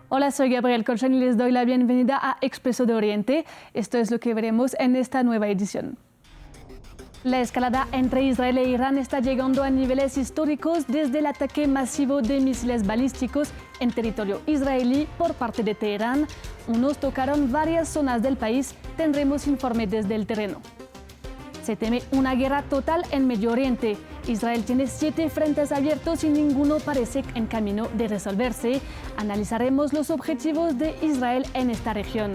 Hola, soy Gabriel Colchón y les doy la bienvenida a Expreso de Oriente. Esto es lo que veremos en esta nueva edición. La escalada entre Israel e Irán está llegando a niveles históricos desde el ataque masivo de misiles balísticos en territorio israelí por parte de Teherán. Unos tocaron varias zonas del país. Tendremos informe desde el terreno. Se teme una guerra total en Medio Oriente. Israel tiene 7 frentes abiertos y ninguno parece en camino de resolverse. Analizaremos los objetivos de Israel en esta región.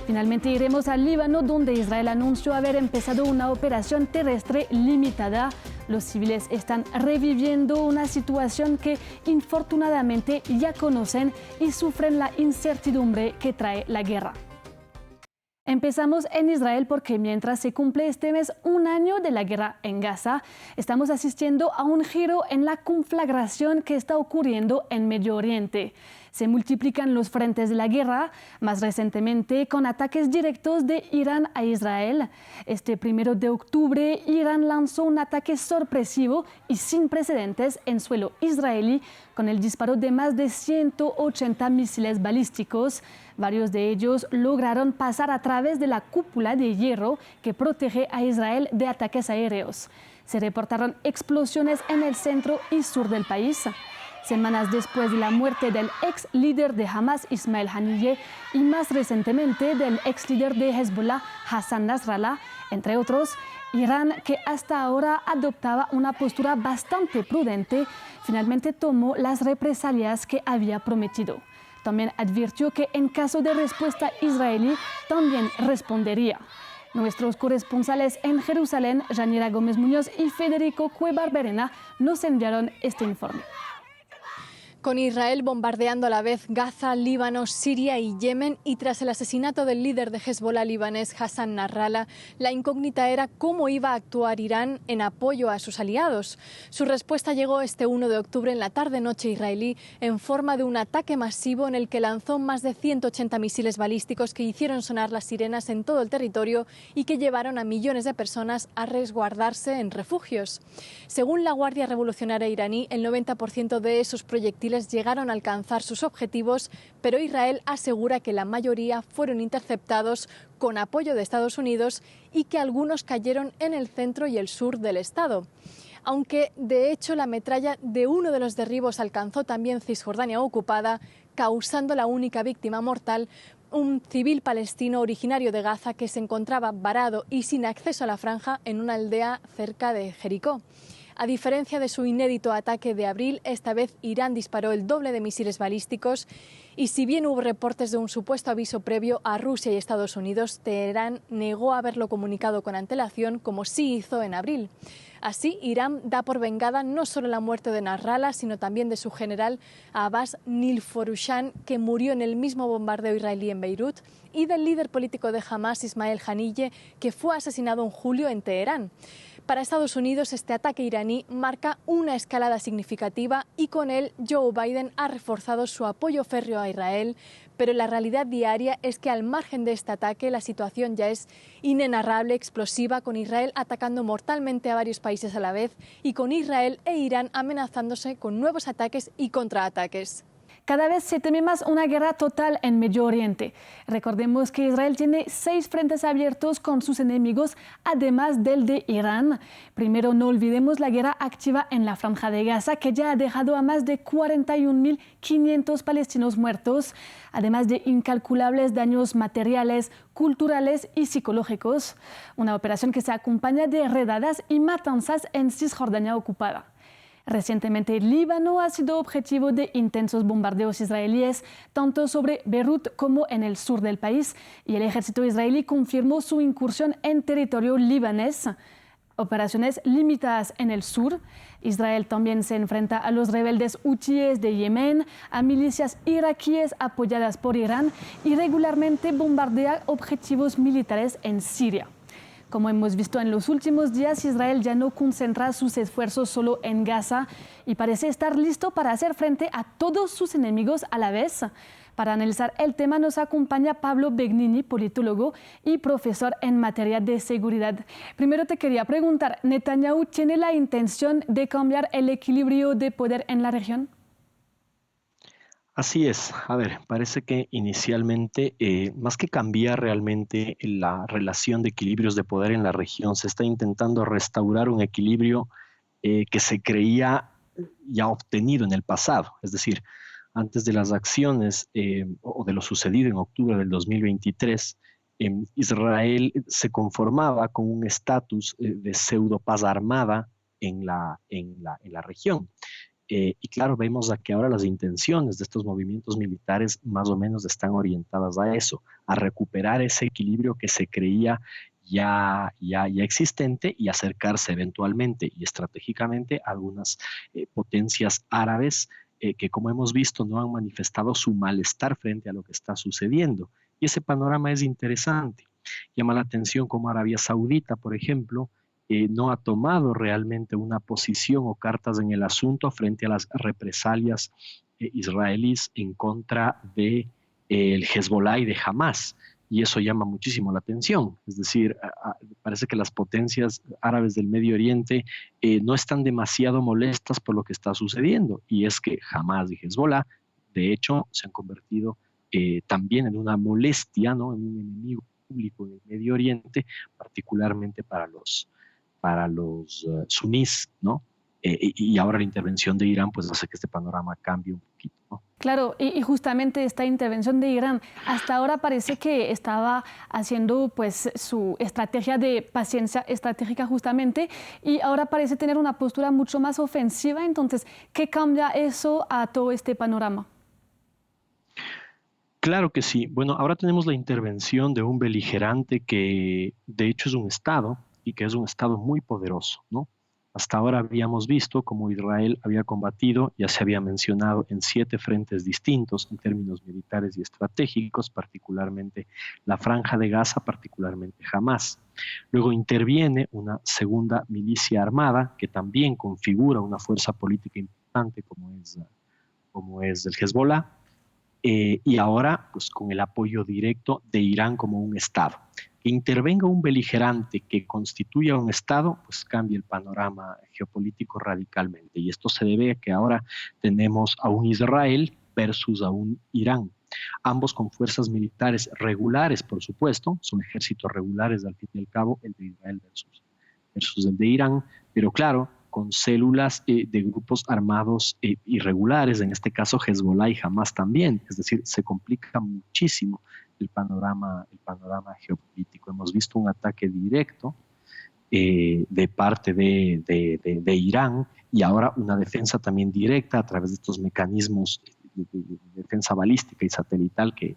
Finalmente iremos al Líbano, donde Israel anunció haber empezado una operación terrestre limitada. Los civiles están reviviendo una situación que infortunadamente ya conocen y sufren la incertidumbre que trae la guerra. Empezamos en Israel porque mientras se cumple este mes un año de la guerra en Gaza, estamos asistiendo a un giro en la conflagración que está ocurriendo en Medio Oriente. Se multiplican los frentes de la guerra, más recientemente con ataques directos de Irán a Israel. Este 1 de octubre, Irán lanzó un ataque sorpresivo y sin precedentes en suelo israelí, con el disparo de más de 180 misiles balísticos. Varios de ellos lograron pasar a través de la cúpula de hierro que protege a Israel de ataques aéreos. Se reportaron explosiones en el centro y sur del país. Semanas después de la muerte del ex líder de Hamas, Ismail Haniyeh, y más recientemente del ex líder de Hezbollah, Hassan Nasrallah, entre otros, Irán, que hasta ahora adoptaba una postura bastante prudente, finalmente tomó las represalias que había prometido. También advirtió que en caso de respuesta israelí, también respondería. Nuestros corresponsales en Jerusalén, Yanira Gómez Muñoz y Federico Cuellar Berena, nos enviaron este informe. Con Israel bombardeando a la vez Gaza, Líbano, Siria y Yemen, y tras el asesinato del líder de Hezbollah libanés Hassan Nasrallah, la incógnita era cómo iba a actuar Irán en apoyo a sus aliados. Su respuesta llegó este 1 de octubre en la tarde-noche israelí en forma de un ataque masivo en el que lanzó más de 180 misiles balísticos que hicieron sonar las sirenas en todo el territorio y que llevaron a millones de personas a resguardarse en refugios. Según la Guardia Revolucionaria iraní, el 90% de esos proyectiles llegaron a alcanzar sus objetivos, pero Israel asegura que la mayoría fueron interceptados con apoyo de Estados Unidos y que algunos cayeron en el centro y el sur del estado. Aunque, de hecho, la metralla de uno de los derribos alcanzó también Cisjordania ocupada, causando la única víctima mortal, un civil palestino originario de Gaza que se encontraba varado y sin acceso a la franja en una aldea cerca de Jericó. A diferencia de su inédito ataque de abril, esta vez Irán disparó el doble de misiles balísticos y si bien hubo reportes de un supuesto aviso previo a Rusia y Estados Unidos, Teherán negó haberlo comunicado con antelación como sí hizo en abril. Así, Irán da por vengada no solo la muerte de Nasrallah, sino también de su general Abbas Nilforushan, que murió en el mismo bombardeo israelí en Beirut, y del líder político de Hamas, Ismail Haniyeh, que fue asesinado en julio en Teherán. Para Estados Unidos, este ataque iraní marca una escalada significativa y con él Joe Biden ha reforzado su apoyo férreo a Israel, pero la realidad diaria es que al margen de este ataque la situación ya es inenarrable, explosiva, con Israel atacando mortalmente a varios países a la vez y con Israel e Irán amenazándose con nuevos ataques y contraataques. Cada vez se teme más una guerra total en Medio Oriente. Recordemos que Israel tiene 6 frentes abiertos con sus enemigos, además del de Irán. Primero, no olvidemos la guerra activa en la Franja de Gaza, que ya ha dejado a más de 41.500 palestinos muertos, además de incalculables daños materiales, culturales y psicológicos. Una operación que se acompaña de redadas y matanzas en Cisjordania ocupada. Recientemente, el Líbano ha sido objetivo de intensos bombardeos israelíes, tanto sobre Beirut como en el sur del país, y el ejército israelí confirmó su incursión en territorio libanés. Operaciones limitadas en el sur. Israel también se enfrenta a los rebeldes hutíes de Yemen, a milicias iraquíes apoyadas por Irán y regularmente bombardea objetivos militares en Siria. Como hemos visto en los últimos días, Israel ya no concentra sus esfuerzos solo en Gaza y parece estar listo para hacer frente a todos sus enemigos a la vez. Para analizar el tema nos acompaña Pablo Begnini, politólogo y profesor en materia de seguridad. Primero te quería preguntar, ¿Netanyahu tiene la intención de cambiar el equilibrio de poder en la región? Así es. A ver, parece que inicialmente, más que cambiar realmente la relación de equilibrios de poder en la región, se está intentando restaurar un equilibrio que se creía ya obtenido en el pasado. Es decir, antes de las acciones o de lo sucedido en octubre del 2023, Israel se conformaba con un estatus de pseudo paz armada en la región. Y claro, vemos a que ahora las intenciones de estos movimientos militares más o menos están orientadas a eso, a recuperar ese equilibrio que se creía ya existente y acercarse eventualmente y estratégicamente a algunas potencias árabes que, como hemos visto, no han manifestado su malestar frente a lo que está sucediendo. Y ese panorama es interesante. Llama la atención como Arabia Saudita, por ejemplo, no ha tomado realmente una posición o cartas en el asunto frente a las represalias israelíes en contra de el Hezbollah y de Hamas. Y eso llama muchísimo la atención. Es decir, parece que las potencias árabes del Medio Oriente no están demasiado molestas por lo que está sucediendo. Y es que Hamas y Hezbollah, de hecho, se han convertido también en una molestia, ¿no? En un enemigo público en el Medio Oriente, particularmente para los sunís, ¿no? Y ahora la intervención de Irán pues hace que este panorama cambie un poquito, ¿no? Claro, y justamente esta intervención de Irán hasta ahora parece que estaba haciendo pues su estrategia de paciencia estratégica justamente, y ahora parece tener una postura mucho más ofensiva. Entonces, ¿qué cambia eso a todo este panorama? Claro que sí. Bueno, ahora tenemos la intervención de un beligerante que de hecho es un Estado y que es un Estado muy poderoso, ¿no? Hasta ahora habíamos visto cómo Israel había combatido, ya se había mencionado, en 7 frentes distintos en términos militares y estratégicos, particularmente la Franja de Gaza, particularmente Hamas. Luego interviene una segunda milicia armada que también configura una fuerza política importante como es el Hezbollah. Y ahora, pues con el apoyo directo de Irán como un Estado. Que intervenga un beligerante que constituya un Estado, pues cambia el panorama geopolítico radicalmente. Y esto se debe a que ahora tenemos a un Israel versus a un Irán. Ambos con fuerzas militares regulares, por supuesto, son ejércitos regulares al fin y al cabo, el de Israel versus el de Irán, pero claro, con células de grupos armados irregulares, en este caso Hezbollah y Hamas también. Es decir, se complica muchísimo el panorama geopolítico. Hemos visto un ataque directo de parte de Irán, y ahora una defensa también directa a través de estos mecanismos de defensa balística y satelital que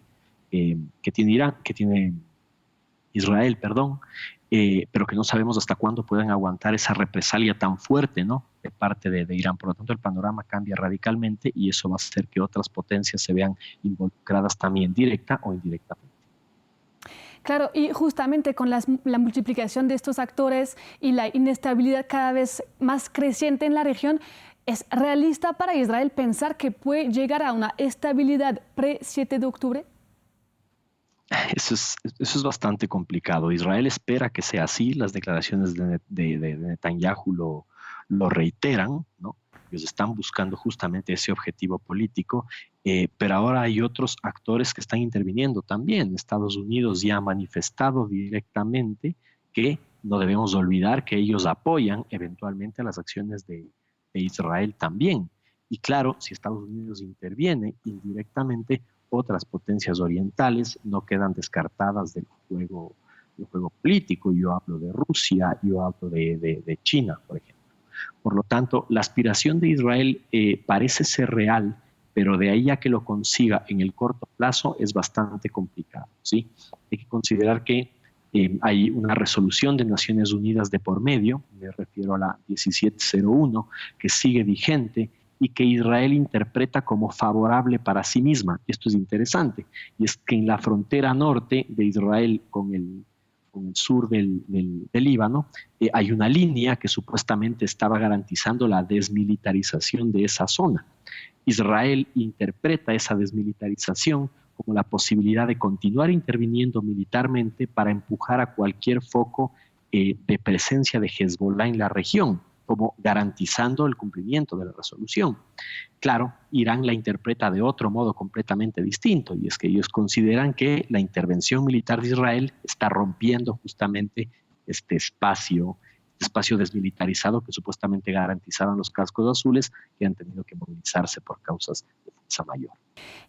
tiene Israel, pero que no sabemos hasta cuándo pueden aguantar esa represalia tan fuerte, ¿no?, de parte de Irán. Por lo tanto, el panorama cambia radicalmente y eso va a hacer que otras potencias se vean involucradas también directa o indirectamente. Claro, y justamente con la multiplicación de estos actores y la inestabilidad cada vez más creciente en la región, ¿es realista para Israel pensar que puede llegar a una estabilidad pre-7 de octubre? Eso es bastante complicado. Israel espera que sea así. Las declaraciones de Netanyahu lo reiteran, ¿no? Ellos están buscando justamente ese objetivo político, pero ahora hay otros actores que están interviniendo también. Estados Unidos ya ha manifestado directamente que no debemos olvidar que ellos apoyan eventualmente a las acciones de Israel también. Y claro, si Estados Unidos interviene indirectamente, otras potencias orientales no quedan descartadas del juego político. Yo hablo de Rusia, yo hablo de China, por ejemplo. Por lo tanto, la aspiración de Israel parece ser real, pero de ahí a que lo consiga en el corto plazo es bastante complicado, ¿sí? Hay que considerar que hay una resolución de Naciones Unidas de por medio, me refiero a la 1701, que sigue vigente y que Israel interpreta como favorable para sí misma. Esto es interesante, y es que en la frontera norte de Israel con el sur del Líbano, hay una línea que supuestamente estaba garantizando la desmilitarización de esa zona. Israel interpreta esa desmilitarización como la posibilidad de continuar interviniendo militarmente para empujar a cualquier foco de presencia de Hezbollah en la región, como garantizando el cumplimiento de la resolución. Claro, Irán la interpreta de otro modo completamente distinto, y es que ellos consideran que la intervención militar de Israel está rompiendo justamente este espacio desmilitarizado que supuestamente garantizaban los cascos azules, que han tenido que movilizarse por causas de fuerza mayor.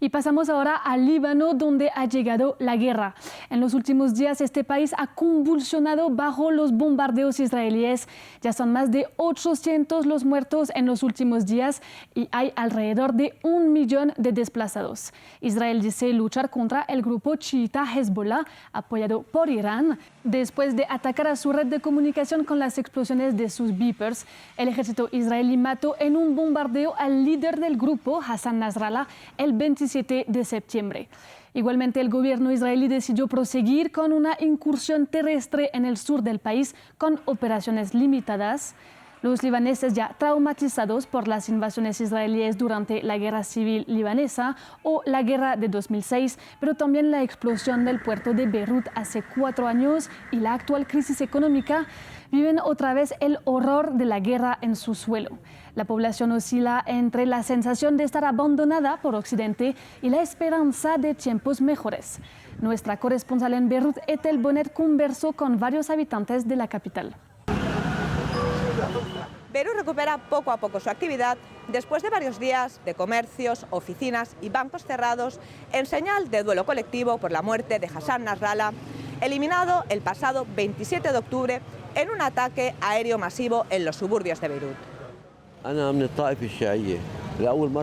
Y pasamos ahora al Líbano, donde ha llegado la guerra. En los últimos días, este país ha convulsionado bajo los bombardeos israelíes. Ya son más de 800 los muertos en los últimos días y hay alrededor de 1 millón de desplazados. Israel dice luchar contra el grupo chiita Hezbollah, apoyado por Irán. Después de atacar a su red de comunicación con las explosiones de sus beepers, el ejército israelí mató en un bombardeo al líder del grupo, Hassan Nasrallah, el 27 de septiembre. Igualmente, el gobierno israelí decidió proseguir con una incursión terrestre en el sur del país con operaciones limitadas. Los libaneses, ya traumatizados por las invasiones israelíes durante la guerra civil libanesa o la guerra de 2006, pero también la explosión del puerto de Beirut hace 4 años y la actual crisis económica, viven otra vez el horror de la guerra en su suelo. La población oscila entre la sensación de estar abandonada por Occidente y la esperanza de tiempos mejores. Nuestra corresponsal en Beirut, Ethel Bonnet, conversó con varios habitantes de la capital. Beirut recupera poco a poco su actividad después de varios días de comercios, oficinas y bancos cerrados en señal de duelo colectivo por la muerte de Hassan Nasrallah, eliminado el pasado 27 de octubre en un ataque aéreo masivo en los suburbios de Beirut.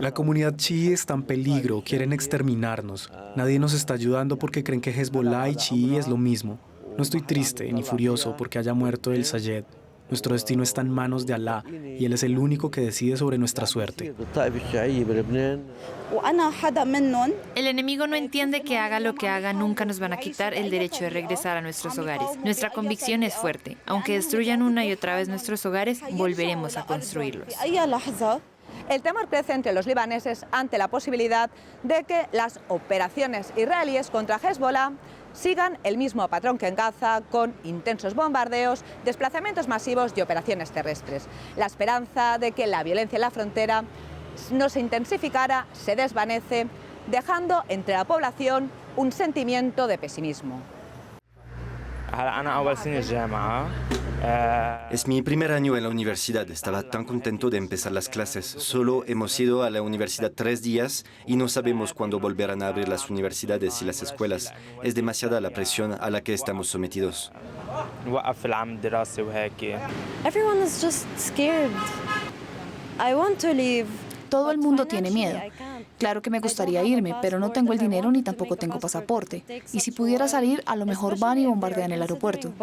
La comunidad chií está en peligro, quieren exterminarnos. Nadie nos está ayudando porque creen que Hezbollah y chií es lo mismo. No estoy triste ni furioso porque haya muerto el Sayed. Nuestro destino está en manos de Alá y Él es el único que decide sobre nuestra suerte. El enemigo no entiende que haga lo que haga, nunca nos van a quitar el derecho de regresar a nuestros hogares. Nuestra convicción es fuerte. Aunque destruyan una y otra vez nuestros hogares, volveremos a construirlos. El temor crece entre los libaneses ante la posibilidad de que las operaciones israelíes contra Hezbollah sigan el mismo patrón que en Gaza, con intensos bombardeos, desplazamientos masivos y operaciones terrestres. La esperanza de que la violencia en la frontera no se intensificara se desvanece, dejando entre la población un sentimiento de pesimismo. Es mi primer año en la universidad. Estaba tan contento de empezar las clases. Solo hemos ido a la universidad 3 días y no sabemos cuándo volverán a abrir las universidades y las escuelas. Es demasiada la presión a la que estamos sometidos. Everyone is just scared. I want to leave. Todo el mundo tiene miedo. Claro que me gustaría irme, pero no tengo el dinero ni tampoco tengo pasaporte. Y si pudiera salir, a lo mejor van y bombardean el aeropuerto.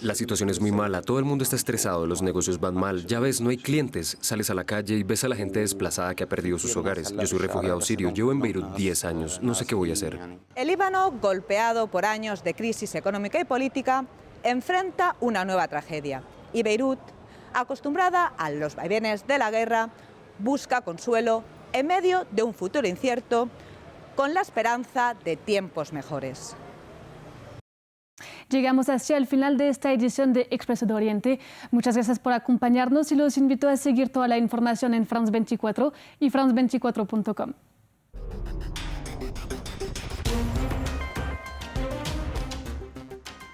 La situación es muy mala, todo el mundo está estresado, los negocios van mal, ya ves, no hay clientes, sales a la calle y ves a la gente desplazada que ha perdido sus hogares. Yo soy refugiado sirio, llevo en Beirut 10 años, no sé qué voy a hacer. El Líbano, golpeado por años de crisis económica y política, enfrenta una nueva tragedia. Y Beirut, acostumbrada a los vaivenes de la guerra, busca consuelo en medio de un futuro incierto, con la esperanza de tiempos mejores. Llegamos hacia el final de esta edición de Expreso de Oriente. Muchas gracias por acompañarnos y los invito a seguir toda la información en France 24 y france24.com.